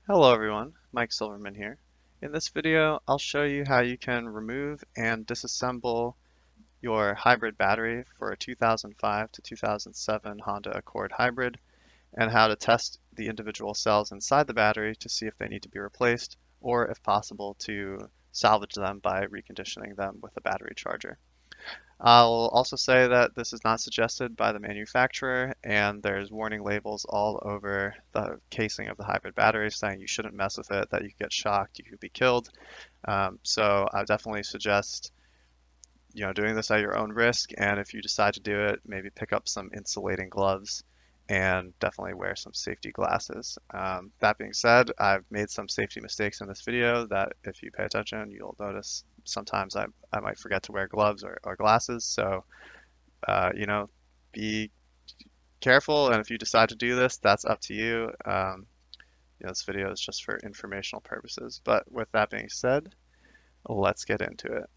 Hello everyone, Mike Silverman here. In this video, I'll show you how you can remove and disassemble your hybrid battery for a 2005 to 2007 Honda Accord hybrid and how to test the individual cells inside the battery to see if they need to be replaced or, if possible, to salvage them by reconditioning them with a battery charger. I'll also say that this is not suggested by the manufacturer, and there's warning labels all over the casing of the hybrid battery saying you shouldn't mess with it, that you could get shocked, you could be killed. So I definitely suggest, doing this at your own risk, and if you decide to do it, maybe pick up some insulating gloves and definitely wear some safety glasses. That being said, I've made some safety mistakes in this video that if you pay attention, you'll notice sometimes I might forget to wear gloves or glasses. So, uh, you know, be careful, and if you decide to do this, that's up to you. This video is just for informational purposes. But with that being said, let's get into it.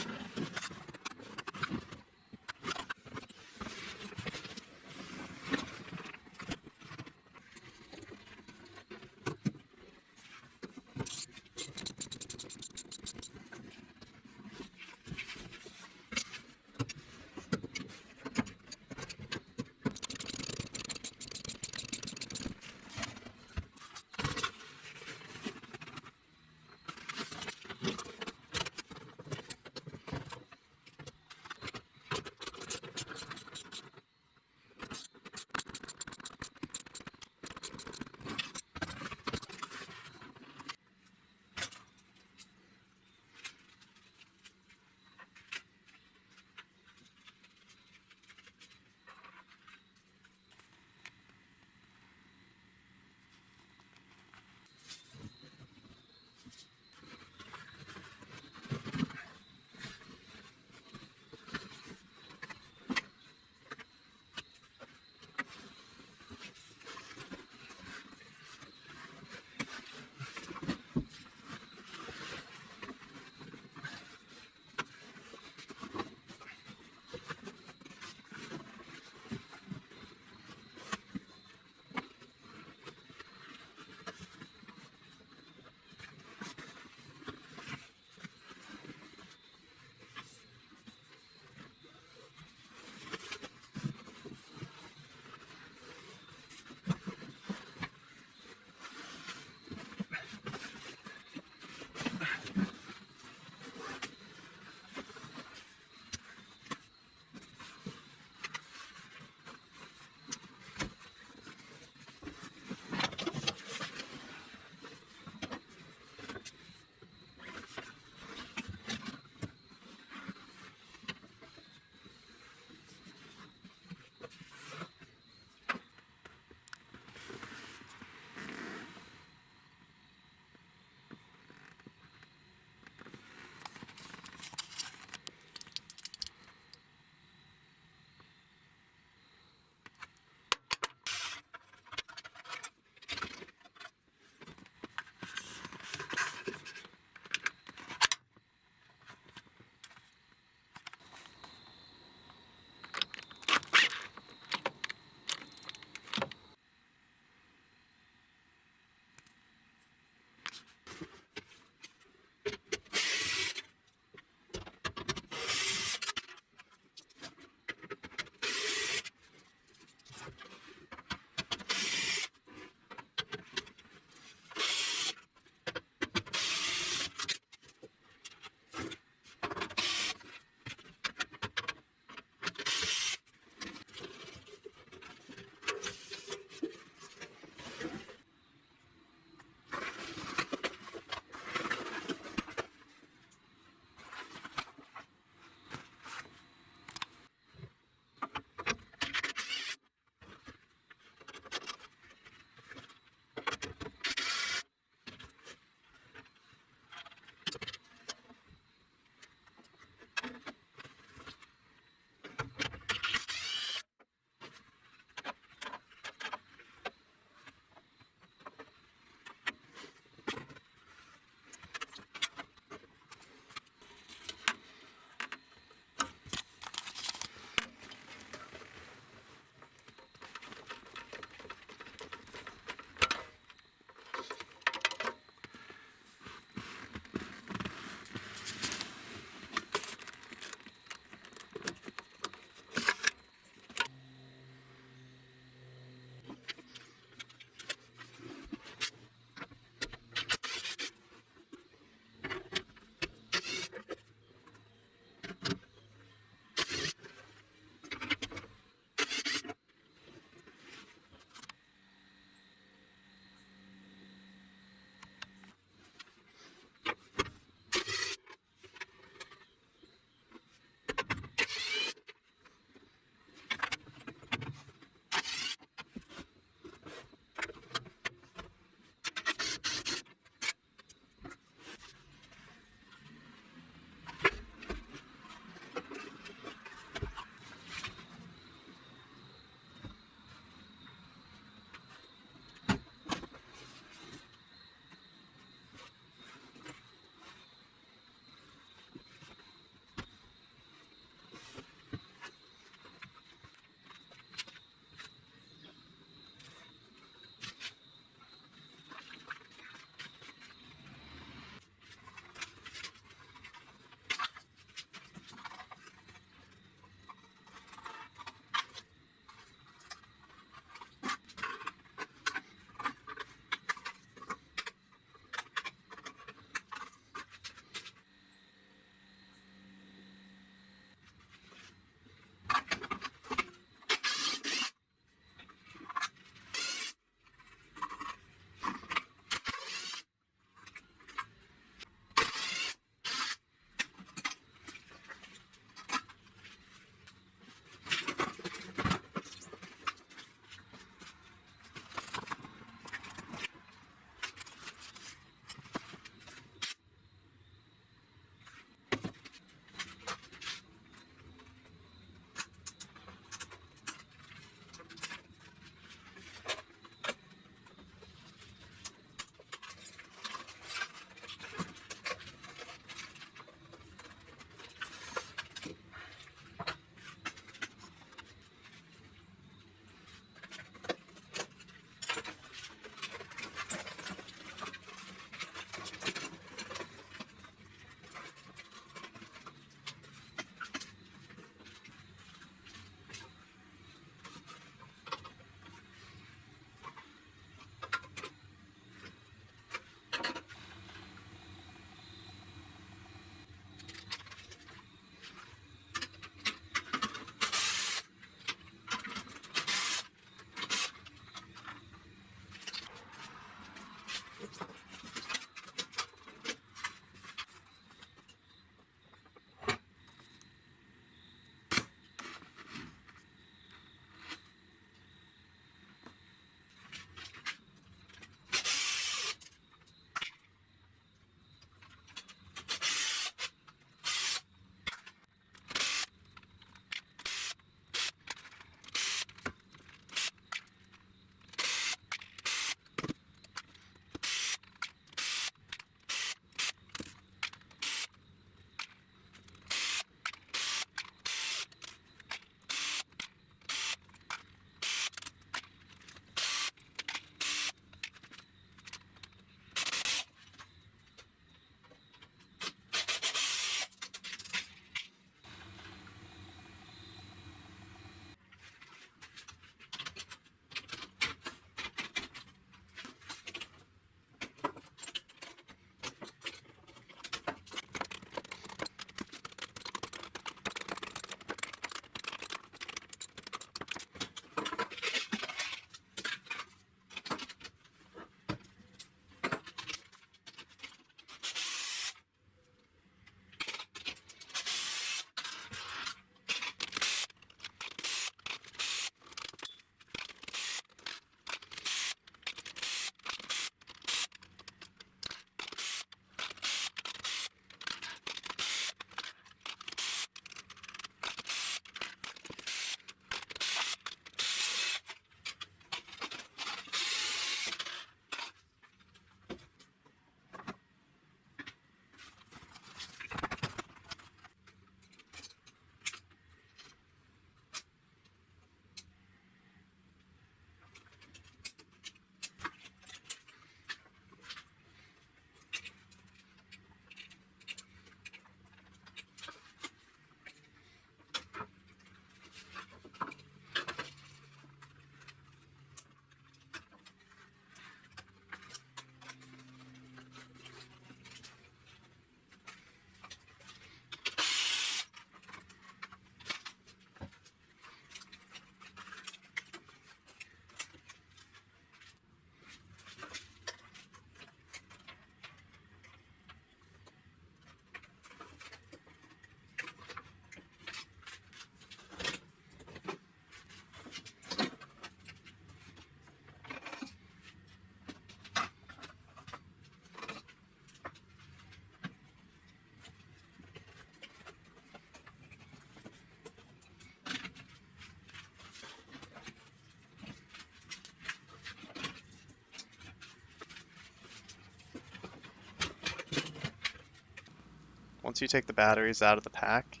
once you take the batteries out of the pack,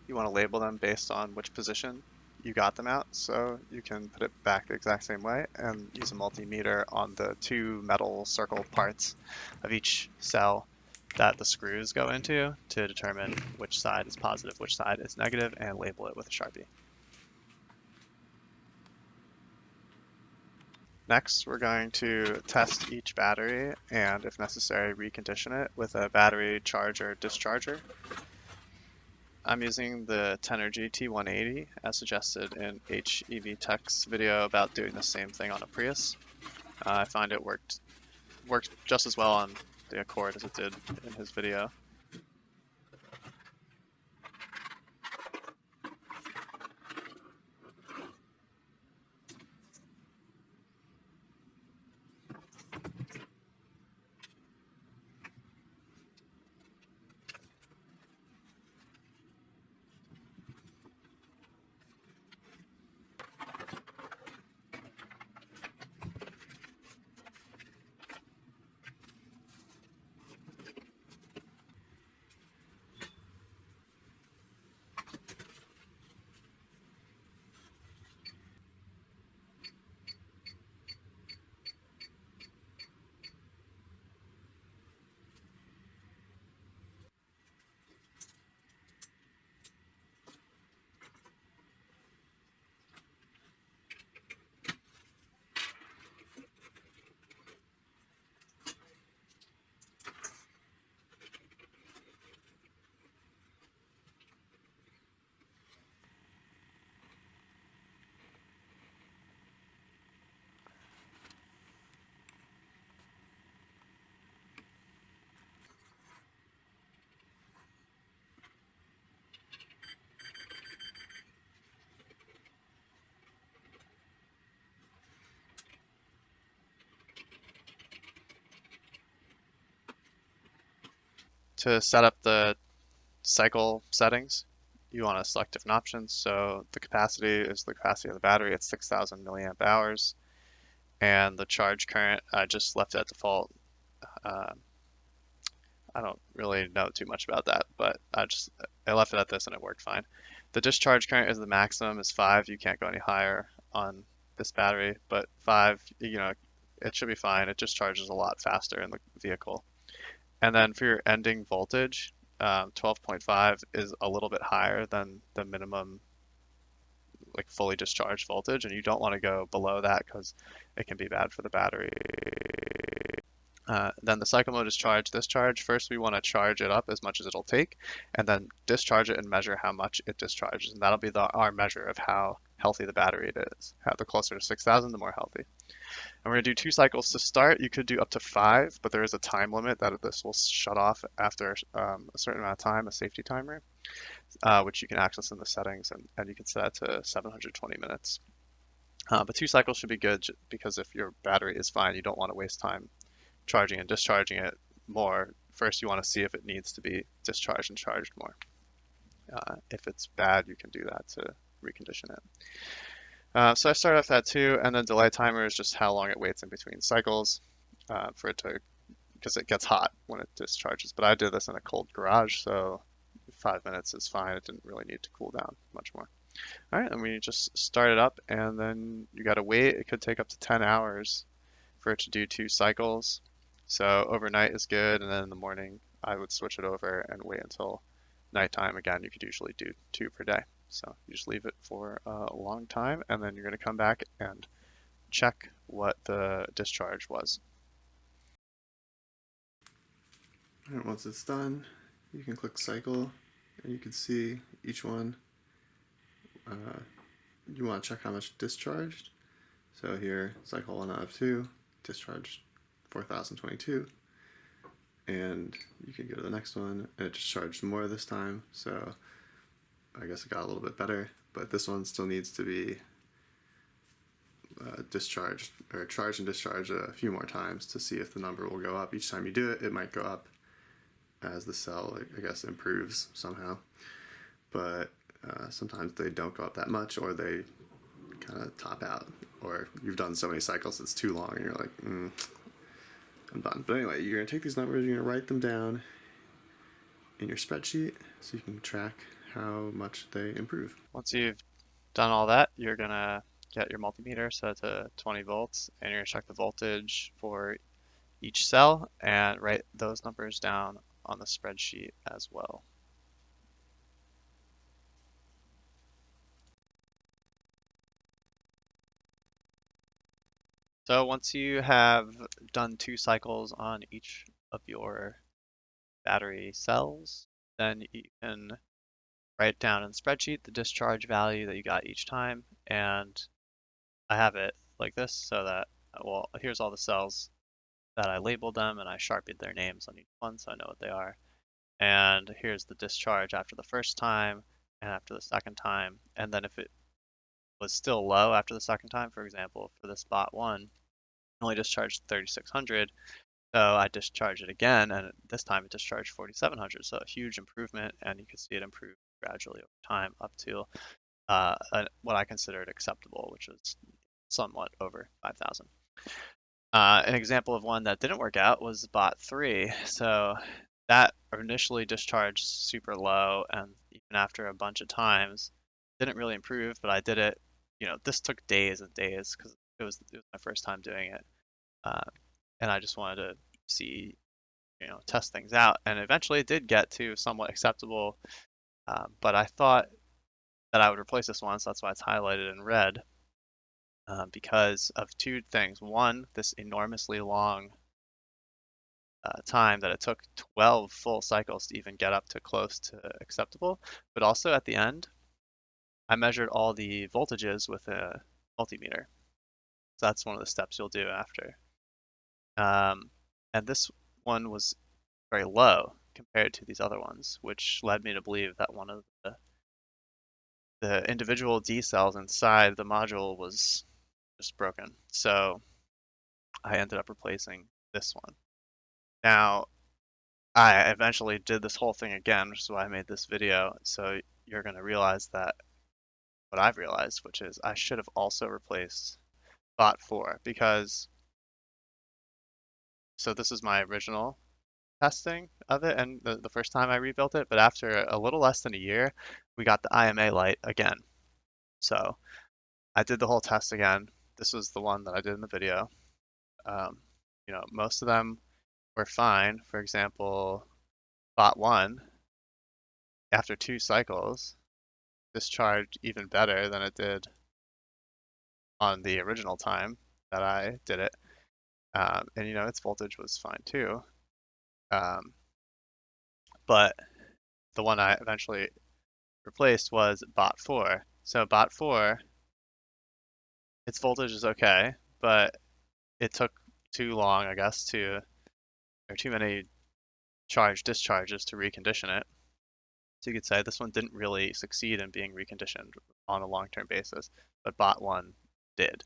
you want to label them based on which position you got them out, so you can put it back the exact same way and use a multimeter on the two metal circle parts of each cell that the screws go into to determine which side is positive, which side is negative, and label it with a Sharpie. Next, we're going to test each battery and, if necessary, recondition it with a battery charger discharger. I'm using the Tenergy T180 as suggested in HEV Tech's video about doing the same thing on a Prius. I find it worked just as well on the Accord as it did in his video. To set up the cycle settings, you want to select different options. So the capacity is the capacity of the battery. It's 6,000 milliamp hours. And the charge current, I just left it at default. Uh, I don't really know too much about that, but I left it at this and it worked fine. The discharge current is the maximum is 5. You can't go any higher on this battery, but 5, it should be fine. It discharges a lot faster in the vehicle. And then for your ending voltage, 12.5 is a little bit higher than the minimum like fully discharged voltage, and you don't want to go below that because it can be bad for the battery. Then the cycle mode is charge discharge. First, we want to charge it up as much as it'll take, and then discharge it and measure how much it discharges. And that'll be our measure of how healthy the battery is. The closer to 6,000, the more healthy. And we're going to do 2 cycles to start. You could do up to 5, but there is a time limit that this will shut off after a certain amount of time, a safety timer, which you can access in the settings, and you can set that to 720 minutes. But 2 cycles should be good because if your battery is fine, you don't want to waste time charging and discharging it more. First, you want to see if it needs to be discharged and charged more. If it's bad, you can do that to recondition it. So I started off that 2, and then delay timer is just how long it waits in between cycles for it to, because it gets hot when it discharges. But I did this in a cold garage, so 5 minutes is fine. It didn't really need to cool down much more. All right, and we just start it up, and then you got to wait. It could take up to 10 hours for it to do 2 cycles. So overnight is good, and then in the morning I would switch it over and wait until nighttime. Again, you could usually do 2 per day. So you just leave it for a long time, and then you're going to come back and check what the discharge was. And once it's done, you can click cycle, and you can see each one. You want to check how much discharged. So here, cycle 1 out of 2, discharged 4,022, and you can go to the next one, and it just charged more this time, so I guess it got a little bit better, but this one still needs to be discharged, or charged and discharged a few more times to see if the number will go up. Each time you do it, it might go up as the cell, I guess, improves somehow, but sometimes they don't go up that much, or they kind of top out, or you've done so many cycles it's too long and you're like, I'm done. But anyway, you're going to take these numbers, you're going to write them down, in your spreadsheet so you can track how much they improve. Once you've done all that, you're gonna get your multimeter set to 20 volts, and you're gonna check the voltage for each cell and write those numbers down on the spreadsheet as well. So once you have done 2 cycles on each of your battery cells, then you can write down in the spreadsheet the discharge value that you got each time. And I have it like this so that, well, here's all the cells that I labeled them and I sharpied their names on each one so I know what they are. And here's the discharge after the first time and after the second time. And then if it was still low after the second time, for example, for this bot one, only discharged 3600, so I discharged it again, and this time it discharged 4700. So a huge improvement, and you can see it improve gradually over time up to what I considered acceptable, which was somewhat over 5000. An example of one that didn't work out was bot 3. So that initially discharged super low, and even after a bunch of times, didn't really improve, but I did it. This took days and days because it was my first time doing it. Uh, and I just wanted to see, test things out. And eventually it did get to somewhat acceptable, but I thought that I would replace this one, so that's why it's highlighted in red, because of 2 things. One, this enormously long time that it took 12 full cycles to even get up to close to acceptable, but also at the end, I measured all the voltages with a multimeter. So that's one of the steps you'll do after. Um, and this one was very low compared to these other ones, which led me to believe that one of the individual D cells inside the module was just broken. So I ended up replacing this one. Now, I eventually did this whole thing again, which is why I made this video. So you're going to realize that what I've realized, which is I should have also replaced bot 4 because so this is my original testing of it and the first time I rebuilt it, but after a little less than a year, we got the IMA light again. So I did the whole test again. This was the one that I did in the video. Um, most of them were fine. For example, bot 1, after 2 cycles, discharged even better than it did on the original time that I did it. And its voltage was fine too. Um, but the one I eventually replaced was bot 4. So bot 4, its voltage is okay, but it took too long, I guess, or too many charge discharges to recondition it. So you could say this one didn't really succeed in being reconditioned on a long-term basis, but bot 1 did.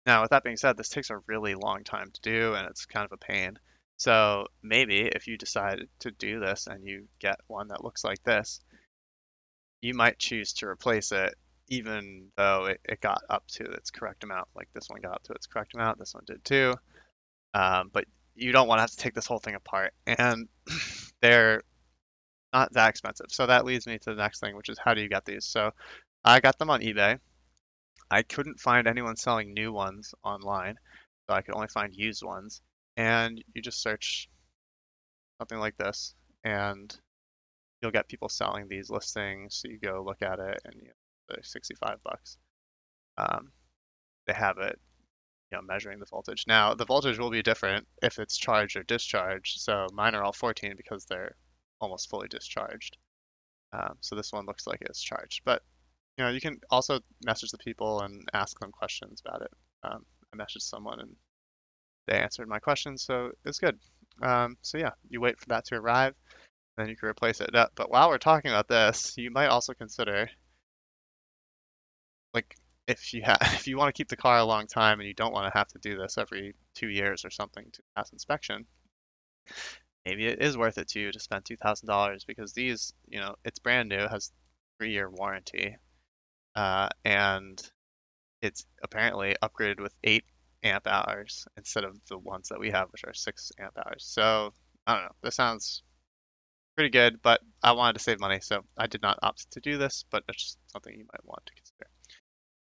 Now, with that being said, this takes a really long time to do, and it's kind of a pain. So maybe if you decide to do this and you get one that looks like this, you might choose to replace it even though it got up to its correct amount. Like this one got up to its correct amount, this one did too. But you don't want to have to take this whole thing apart, and they're not that expensive. So that leads me to the next thing, which is how do you get these? So I got them on eBay. I couldn't find anyone selling new ones online, so I could only find used ones. And you just search something like this, and you'll get people selling these listings. So you go look at it, and they're 65 bucks. Um, they have it, measuring the voltage. Now the voltage will be different if it's charged or discharged. So mine are all 14 because they're almost fully discharged. So this one looks like it's charged, but you can also message the people and ask them questions about it. I messaged someone and they answered my questions, so it's good. So yeah, you wait for that to arrive, and then you can replace it. But while we're talking about this, you might also consider, like, if you want to keep the car a long time and you don't want to have to do this every 2 years or something to pass inspection, maybe it is worth it to you to spend $2,000 because these, it's brand new, has 3-year warranty, and it's apparently upgraded with 8 amp hours instead of the ones that we have, which are 6 amp hours. So I don't know. This sounds pretty good, but I wanted to save money, so I did not opt to do this, but it's just something you might want to consider.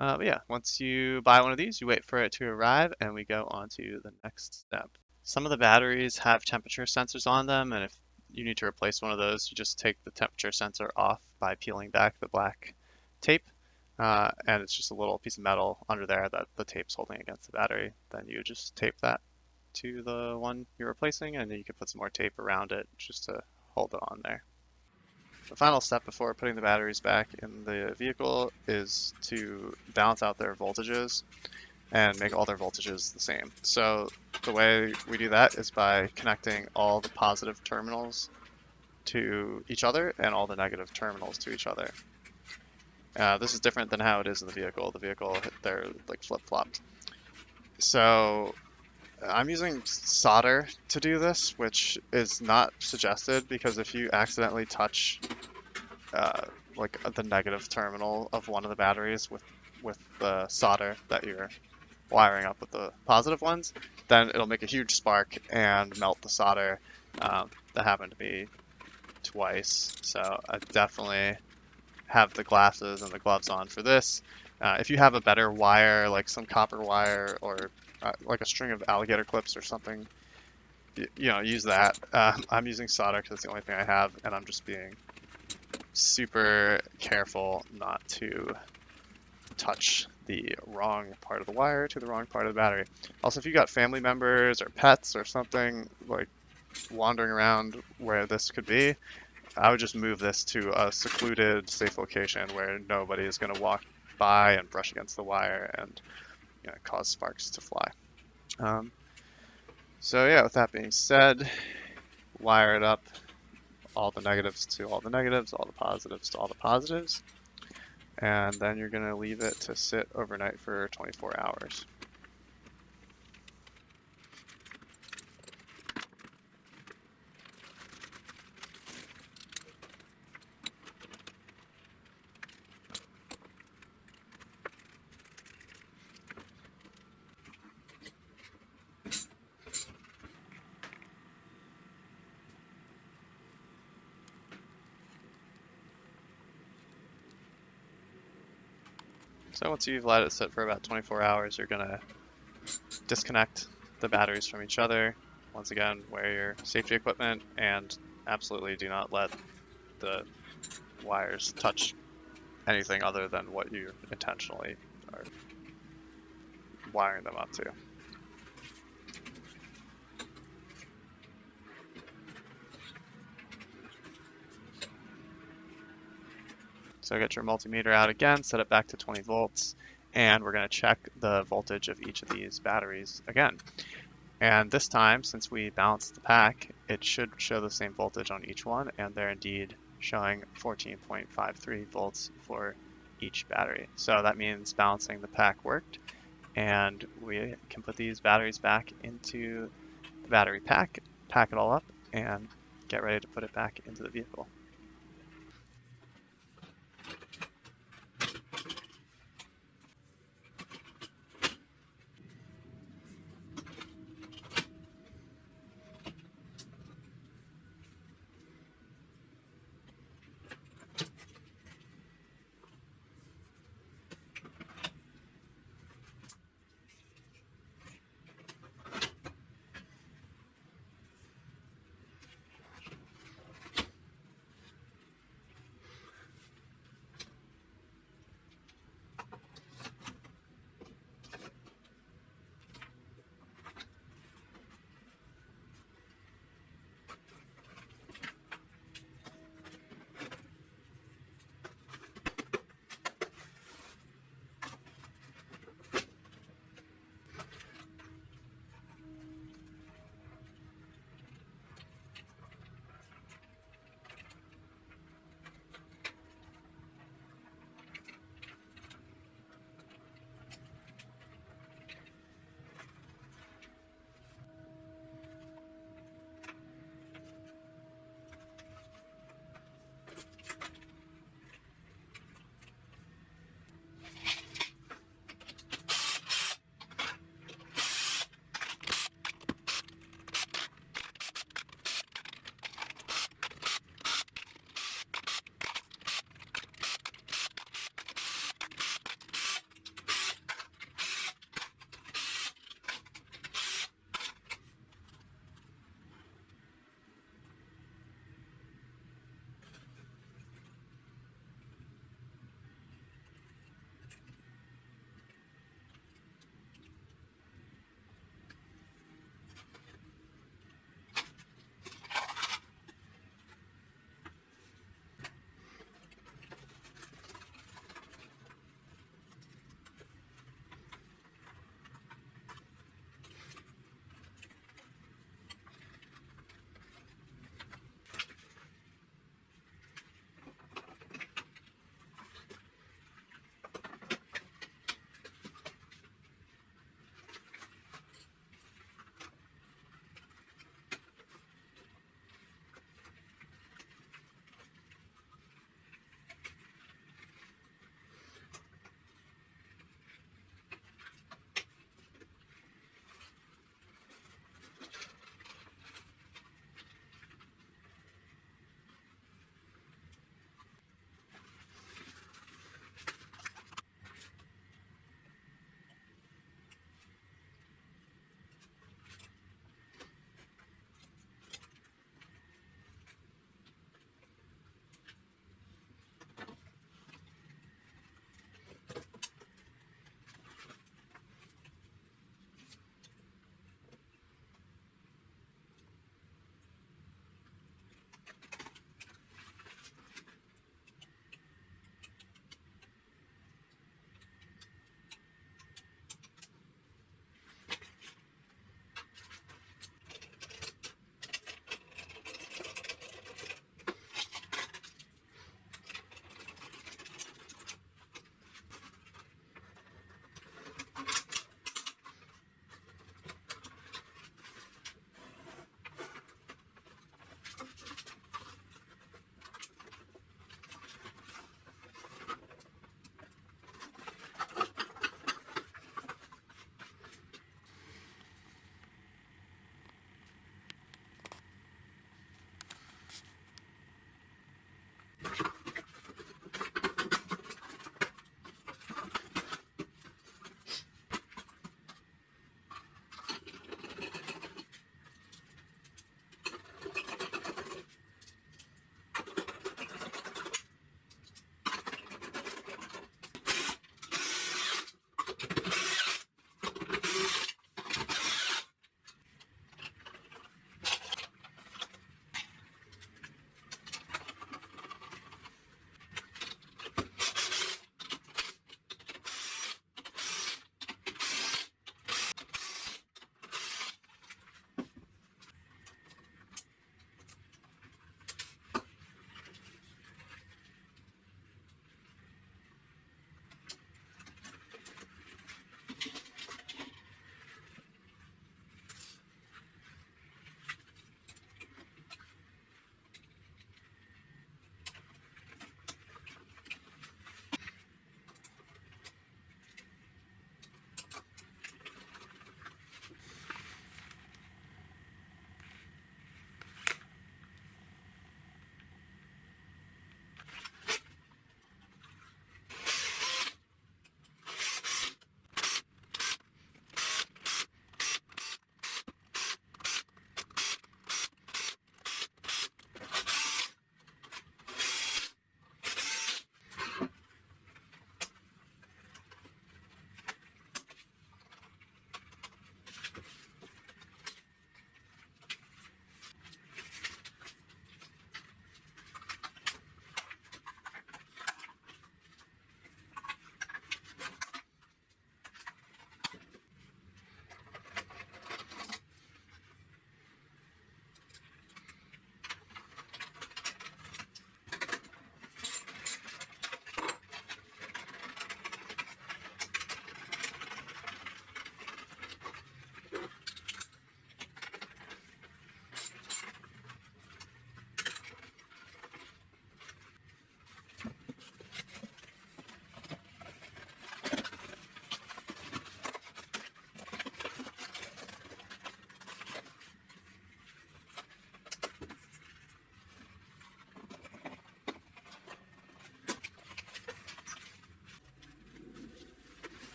But yeah, once you buy one of these, you wait for it to arrive, and we go on to the next step. Some of the batteries have temperature sensors on them, and if you need to replace one of those, you just take the temperature sensor off by peeling back the black tape, and it's just a little piece of metal under there that the tape's holding against the battery. Then you just tape that to the one you're replacing, and then you can put some more tape around it just to hold it on there. The final step before putting the batteries back in the vehicle is to balance out their voltages and make all their voltages the same. So the way we do that is by connecting all the positive terminals to each other and all the negative terminals to each other. This is different than how it is in the vehicle. The vehicle, they're like flip-flopped. So I'm using solder to do this, which is not suggested because if you accidentally touch like the negative terminal of one of the batteries with the solder that you're wiring up with the positive ones, then it'll make a huge spark and melt the solder. That happened to me twice, so I definitely have the glasses and the gloves on for this. If you have a better wire, like some copper wire or like a string of alligator clips or something, use that. I'm using solder because it's the only thing I have, and I'm just being super careful not to touch the wrong part of the wire to the wrong part of the battery. Also, if you got family members or pets or something like wandering around where this could be, I would just move this to a secluded, safe location where nobody is going to walk by and brush against the wire and cause sparks to fly. So yeah, with that being said, wire it up, all the negatives to all the negatives, all the positives to all the positives, and then you're going to leave it to sit overnight for 24 hours. So once you've let it sit for about 24 hours, you're going to disconnect the batteries from each other. Once again, wear your safety equipment and absolutely do not let the wires touch anything other than what you intentionally are wiring them up to. So get your multimeter out again, set it back to 20 volts, and we're going to check the voltage of each of these batteries again. And this time, since we balanced the pack, it should show the same voltage on each one, and they're indeed showing 14.53 volts for each battery. So that means balancing the pack worked, and we can put these batteries back into the battery pack, pack it all up, and get ready to put it back into the vehicle.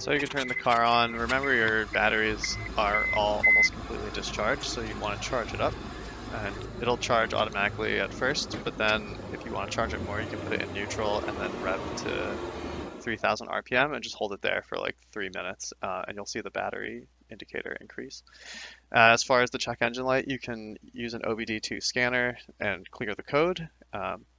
So you can turn the car on. Remember your batteries are all almost completely discharged, so you want to charge it up. And it'll charge automatically at first, but then if you want to charge it more, you can put it in neutral and then rev to 3000 RPM and just hold it there for like 3 minutes, and you'll see the battery indicator increase. As far as the check engine light, you can use an OBD2 scanner and clear the code.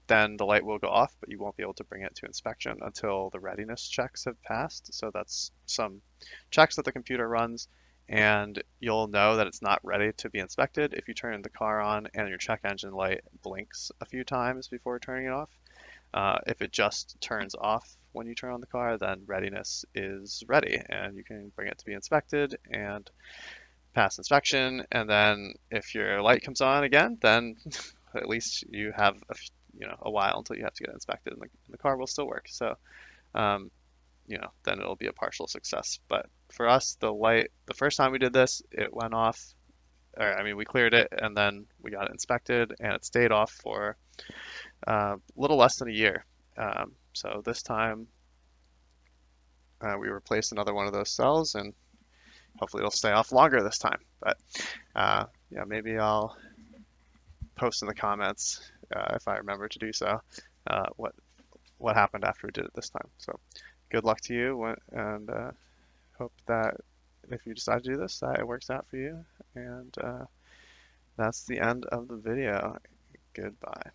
Then the light will go off, but you won't be able to bring it to inspection until the readiness checks have passed. So that's some checks that the computer runs, and you'll know that it's not ready to be inspected if you turn the car on and your check engine light blinks a few times before turning it off. If it just turns off when you turn on the car, then readiness is ready and you can bring it to be inspected and pass inspection. And then if your light comes on again, then at least you have a while until you have to get inspected, and the car will still work. So um, then it'll be a partial success. But for us, the light, the first time we did this, it went off. Or, I mean, we cleared it and then we got it inspected, and it stayed off for a little less than a year. So this time we replaced another one of those cells, and hopefully it'll stay off longer this time. But yeah, maybe I'll post in the comments if I remember to do so what happened after we did it this time. So good luck to you, and hope that if you decide to do this, that it works out for you. And that's the end of the video. Goodbye.